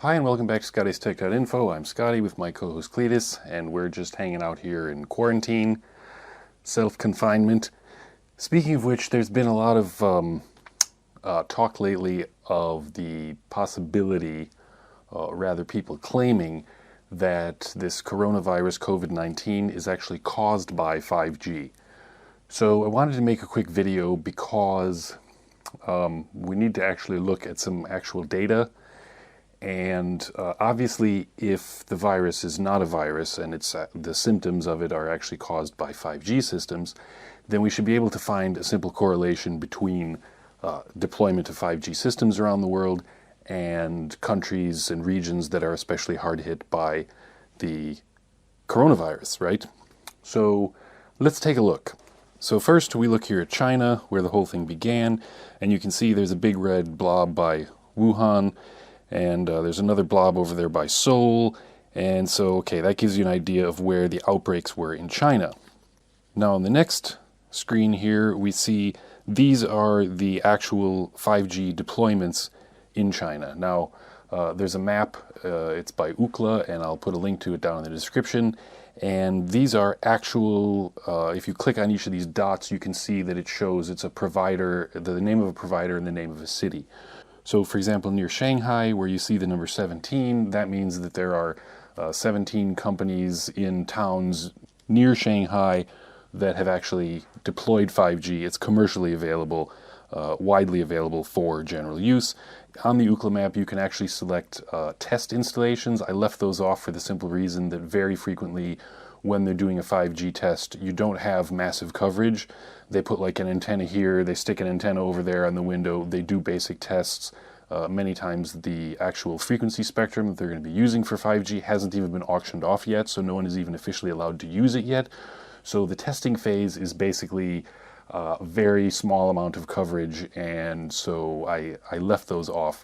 Hi and welcome back to Scotty's Tech.info. I'm Scotty with my co-host Cletus, and we're just hanging out here in quarantine, self-confinement. Speaking of which, there's been a lot of talk lately of the possibility, rather people claiming, that this coronavirus COVID-19 is actually caused by 5G. So I wanted to make a quick video because we need to actually look at some actual data. And obviously, if the virus is not a virus and it's the symptoms of it are actually caused by 5G systems, then we should be able to find a simple correlation between deployment of 5G systems around the world and countries and regions that are especially hard hit by the coronavirus, right? So let's take a look. So first, we look here at China, where the whole thing began, and you can see there's a big red blob by Wuhan. And there's another blob over there by Seoul. And so, okay, that gives you an idea of where the outbreaks were in China. Now, on the next screen here, we see these are the actual 5G deployments in China. Now, there's a map. It's by Ookla, and I'll put a link to it down in the description. And these are actual, if you click on each of these dots, you can see that it shows it's a provider, the name of a provider and the name of a city. So, for example, near Shanghai, where you see the number 17, that means that there are 17 companies in towns near Shanghai that have actually deployed 5G. It's commercially available, widely available for general use. On the Ookla map, you can actually select test installations. I left those off for the simple reason that very frequently when they're doing a 5G test, you don't have massive coverage. They put like an antenna here, they stick an antenna over there on the window, they do basic tests. Many times the actual frequency spectrum that they're going to be using for 5G hasn't even been auctioned off yet, so no one is even officially allowed to use it yet. So the testing phase is basically a very small amount of coverage, and so I left those off.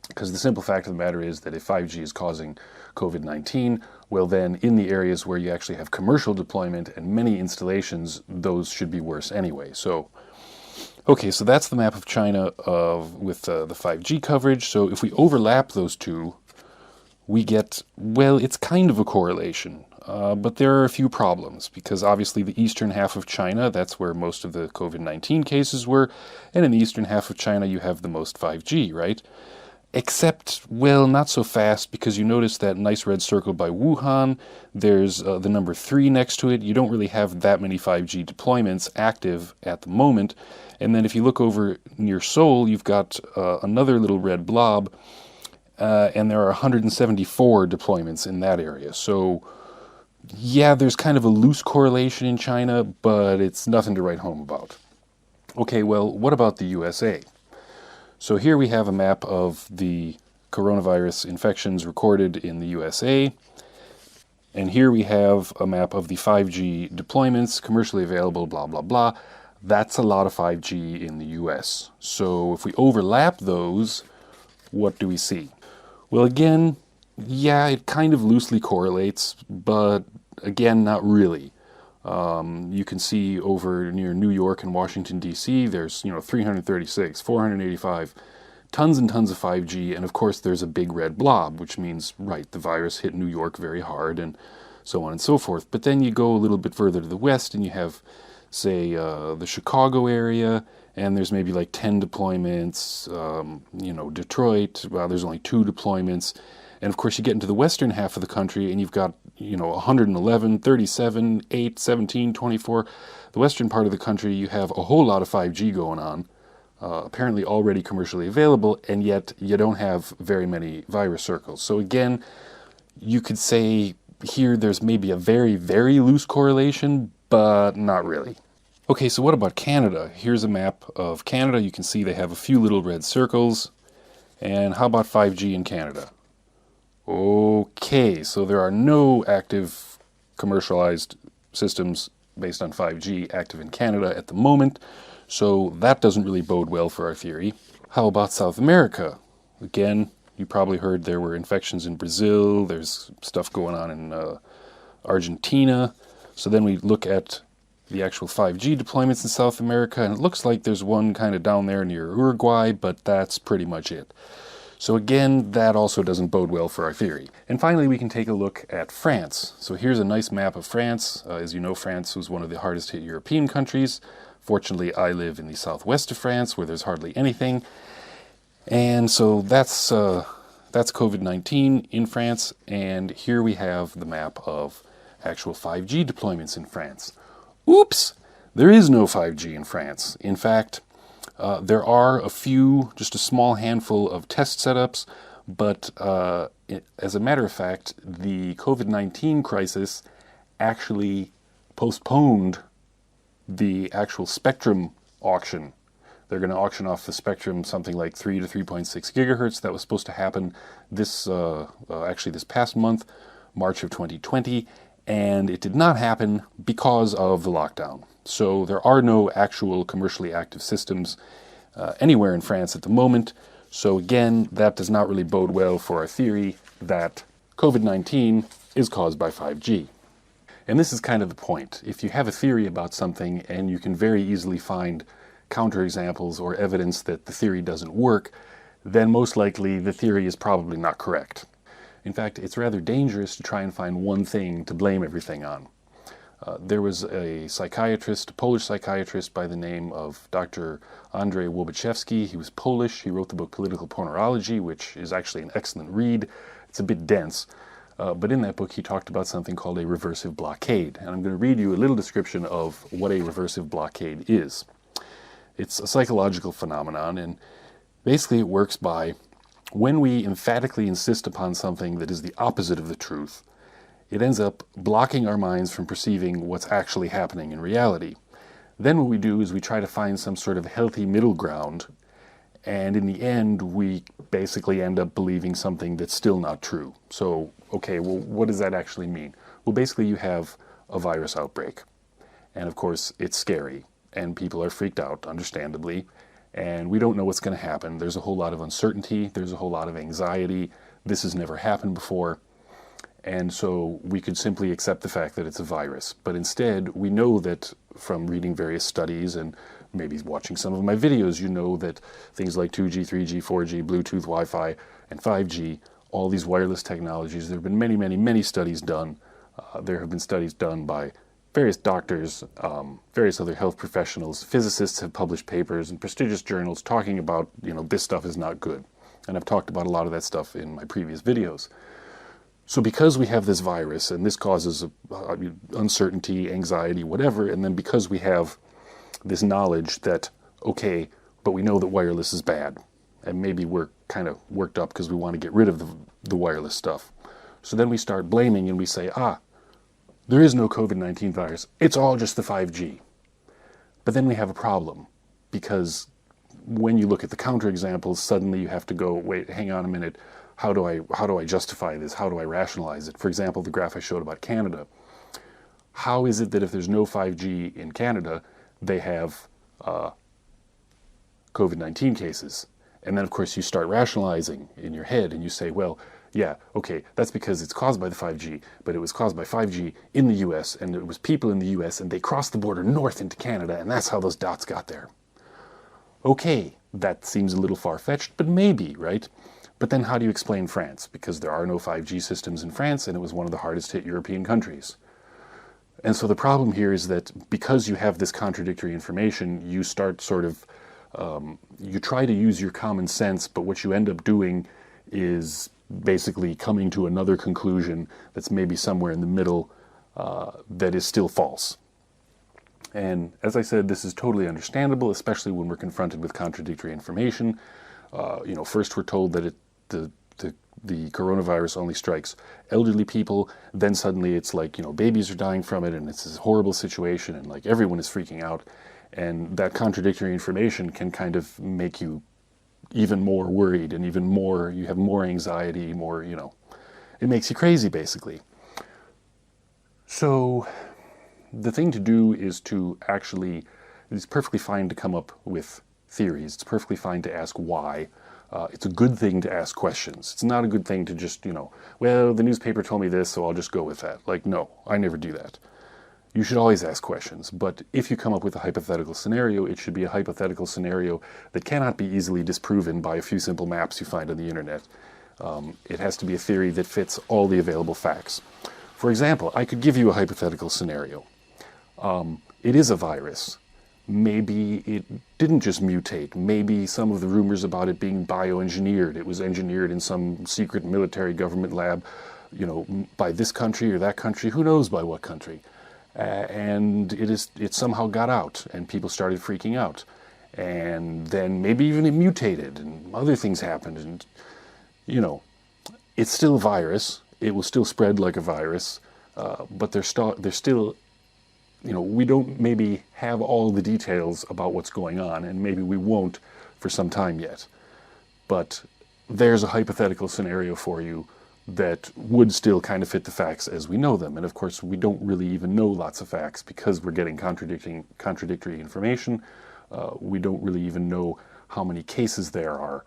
Because the simple fact of the matter is that if 5G is causing COVID-19, well then in the areas where you actually have commercial deployment and many installations, those should be worse anyway. So, okay, so that's the map of China with the 5G coverage. So if we overlap those two, we get, well, it's kind of a correlation. But there are a few problems, because obviously the eastern half of China, that's where most of the COVID-19 cases were, and in the eastern half of China you have the most 5G, right? Except, well, not so fast, because you notice that nice red circle by Wuhan, there's the number 3 next to it. You don't really have that many 5G deployments active at the moment. And then if you look over near Seoul, you've got another little red blob, and there are 174 deployments in that area. So, yeah, there's kind of a loose correlation in China, but it's nothing to write home about. Okay, well, what about the USA? So here we have a map of the coronavirus infections recorded in the USA. And here we have a map of the 5G deployments, commercially available, blah, blah, blah. That's a lot of 5G in the US. So if we overlap those, what do we see? Well, again, yeah, it kind of loosely correlates, but again, not really. You can see over near New York and Washington, D.C., there's 336, 485, tons and tons of 5G, and of course there's a big red blob, which means, right, the virus hit New York very hard, and so on and so forth. But then you go a little bit further to the west, and you have, say, the Chicago area, and there's maybe like 10 deployments, Detroit, well, there's only 2 deployments. And of course, you get into the western half of the country, and you've got, 111, 37, 8, 17, 24. The western part of the country, you have a whole lot of 5G going on, apparently already commercially available, and yet you don't have very many virus circles. So again, you could say here there's maybe a very, very loose correlation, but not really. Okay, so what about Canada? Here's a map of Canada. You can see they have a few little red circles. And how about 5G in Canada? Okay, so there are no active commercialized systems based on 5G active in Canada at the moment, so that doesn't really bode well for our theory. How about South America? Again, you probably heard there were infections in Brazil, there's stuff going on in Argentina. So then we look at the actual 5G deployments in South America, and it looks like there's one kind of down there near Uruguay, but that's pretty much it. So again, that also doesn't bode well for our theory. And finally, we can take a look at France. So here's a nice map of France. As you know, France was one of the hardest hit European countries. Fortunately, I live in the southwest of France, where there's hardly anything. And so that's COVID-19 in France. And here we have the map of actual 5G deployments in France. Oops! There is no 5G in France. In fact, there are a few, just a small handful of test setups, but as a matter of fact, the COVID-19 crisis actually postponed the actual spectrum auction. They're going to auction off the spectrum something like 3 to 3.6 gigahertz. That was supposed to happen actually this past month, March of 2020, and it did not happen because of the lockdown. So there are no actual commercially active systems anywhere in France at the moment. So again, that does not really bode well for our theory that COVID-19 is caused by 5G. And this is kind of the point. If you have a theory about something and you can very easily find counterexamples or evidence that the theory doesn't work, then most likely the theory is probably not correct. In fact, it's rather dangerous to try and find one thing to blame everything on. There was a psychiatrist, a Polish psychiatrist by the name of Dr. Andrzej Łobaczewski. He was Polish. He wrote the book Political Pornology, which is actually an excellent read. It's a bit dense, but in that book he talked about something called a reversive blockade. And I'm going to read you a little description of what a reversive blockade is. It's a psychological phenomenon, and basically it works by when we emphatically insist upon something that is the opposite of the truth, it ends up blocking our minds from perceiving what's actually happening in reality. Then what we do is we try to find some sort of healthy middle ground, and in the end we basically end up believing something that's still not true. So, okay, well, what does that actually mean? Well, basically you have a virus outbreak, and of course it's scary, and people are freaked out, understandably, and we don't know what's going to happen. There's a whole lot of uncertainty, there's a whole lot of anxiety. This has never happened before. And so we could simply accept the fact that it's a virus. But instead, we know that from reading various studies and maybe watching some of my videos, you know that things like 2G, 3G, 4G, Bluetooth, Wi-Fi, and 5G, all these wireless technologies, there have been many, many, many studies done. There have been studies done by various doctors, various other health professionals. Physicists have published papers in prestigious journals talking about, this stuff is not good. And I've talked about a lot of that stuff in my previous videos. So because we have this virus, and this causes uncertainty, anxiety, whatever, and then because we have this knowledge that, okay, but we know that wireless is bad, and maybe we're kind of worked up because we want to get rid of the wireless stuff. So then we start blaming and we say, there is no COVID-19 virus, it's all just the 5G. But then we have a problem, because when you look at the counterexamples, suddenly you have to go, wait, hang on a minute, how do I justify this? How do I rationalize it? For example, the graph I showed about Canada. How is it that if there's no 5G in Canada, they have COVID-19 cases? And then, of course, you start rationalizing in your head and you say, well, yeah, okay, that's because it's caused by the 5G, but it was caused by 5G in the US, and it was people in the US, and they crossed the border north into Canada, and that's how those dots got there. Okay, that seems a little far-fetched, but maybe, right? But then how do you explain France? Because there are no 5G systems in France, and it was one of the hardest hit European countries. And so the problem here is that because you have this contradictory information, you start sort of, you try to use your common sense, but what you end up doing is basically coming to another conclusion that's maybe somewhere in the middle that is still false. And as I said, this is totally understandable, especially when we're confronted with contradictory information. First we're told that the coronavirus only strikes elderly people, then suddenly it's like, babies are dying from it, and it's this horrible situation, and like everyone is freaking out, and that contradictory information can kind of make you even more worried, and even more, you have more anxiety, more, it makes you crazy, basically. So the thing to do is to actually, it's perfectly fine to come up with theories. It's perfectly fine to ask why. It's a good thing to ask questions. It's not a good thing to just, well, the newspaper told me this, so I'll just go with that. Like, no, I never do that. You should always ask questions, but if you come up with a hypothetical scenario, it should be a hypothetical scenario that cannot be easily disproven by a few simple maps you find on the internet. It has to be a theory that fits all the available facts. For example, I could give you a hypothetical scenario. It is a virus. Maybe it didn't just mutate. Maybe some of the rumors about it being bioengineered, it was engineered in some secret military government lab, by this country or that country, who knows by what country. And it somehow got out, and people started freaking out. And then maybe even it mutated, and other things happened, and, it's still a virus. It will still spread like a virus, but there's still, we don't maybe have all the details about what's going on, and maybe we won't for some time yet. But there's a hypothetical scenario for you that would still kind of fit the facts as we know them. And of course, we don't really even know lots of facts because we're getting contradictory information. We don't really even know how many cases there are.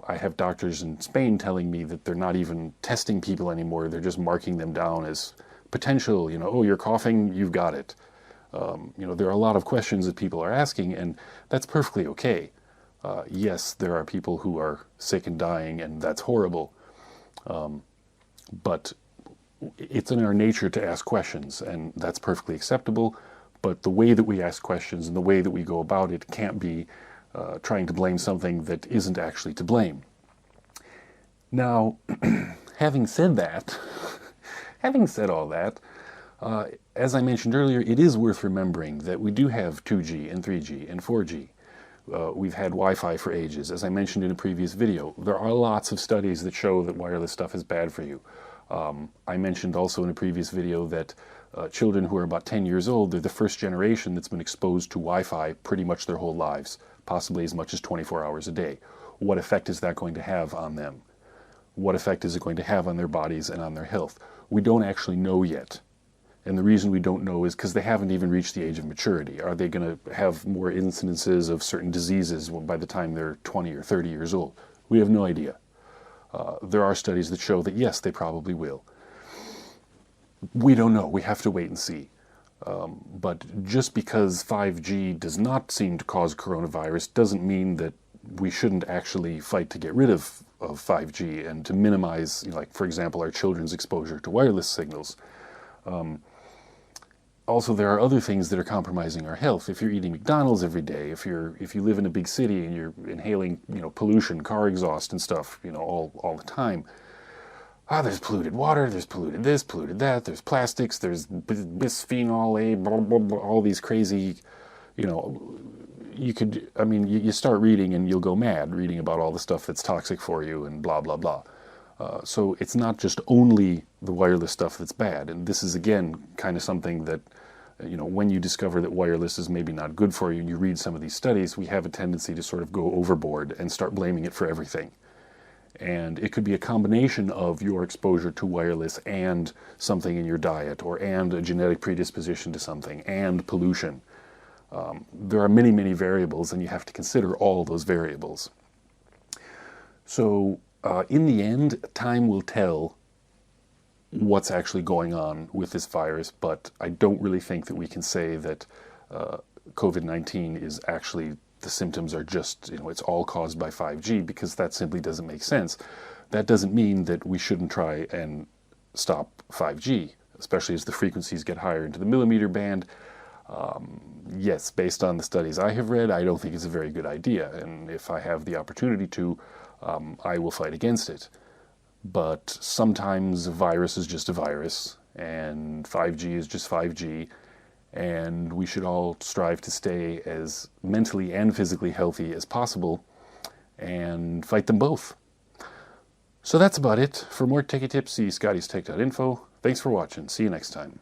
I have doctors in Spain telling me that they're not even testing people anymore. They're just marking them down as potential, oh, you're coughing, you've got it. There are a lot of questions that people are asking, and that's perfectly okay. Yes, there are people who are sick and dying, and that's horrible. But it's in our nature to ask questions, and that's perfectly acceptable. But the way that we ask questions and the way that we go about it can't be trying to blame something that isn't actually to blame. Now, having said all that, as I mentioned earlier, it is worth remembering that we do have 2G and 3G and 4G. We've had Wi-Fi for ages. As I mentioned in a previous video, there are lots of studies that show that wireless stuff is bad for you. I mentioned also in a previous video that children who are about 10 years old, they're the first generation that's been exposed to Wi-Fi pretty much their whole lives, possibly as much as 24 hours a day. What effect is that going to have on them? What effect is it going to have on their bodies and on their health? We don't actually know yet. And the reason we don't know is because they haven't even reached the age of maturity. Are they going to have more incidences of certain diseases by the time they're 20 or 30 years old? We have no idea. There are studies that show that yes, they probably will. We don't know. We have to wait and see. But just because 5G does not seem to cause coronavirus doesn't mean that we shouldn't actually fight to get rid of 5G and to minimize, for example, our children's exposure to wireless signals. Also, there are other things that are compromising our health. If you're eating McDonald's every day, if you live in a big city and you're inhaling, pollution, car exhaust and stuff, all the time. There's polluted water, there's polluted this, polluted that, there's plastics, there's bisphenol A, blah, blah, blah, all these crazy, you start reading and you'll go mad reading about all the stuff that's toxic for you and blah, blah, blah. So it's not just only the wireless stuff that's bad. And this is, again, kind of something that, when you discover that wireless is maybe not good for you and you read some of these studies, we have a tendency to sort of go overboard and start blaming it for everything. And it could be a combination of your exposure to wireless and something in your diet, and a genetic predisposition to something, and pollution. There are many, many variables, and you have to consider all those variables. So, in the end, time will tell what's actually going on with this virus, but I don't really think that we can say that COVID-19 is actually, the symptoms are just, it's all caused by 5G, because that simply doesn't make sense. That doesn't mean that we shouldn't try and stop 5G, especially as the frequencies get higher into the millimeter band. Yes, based on the studies I have read, I don't think it's a very good idea, and if I have the opportunity to, I will fight against it. But sometimes a virus is just a virus, and 5G is just 5G, and we should all strive to stay as mentally and physically healthy as possible and fight them both. So that's about it. For more techie tips, see scottystech.info. Thanks for watching. See you next time.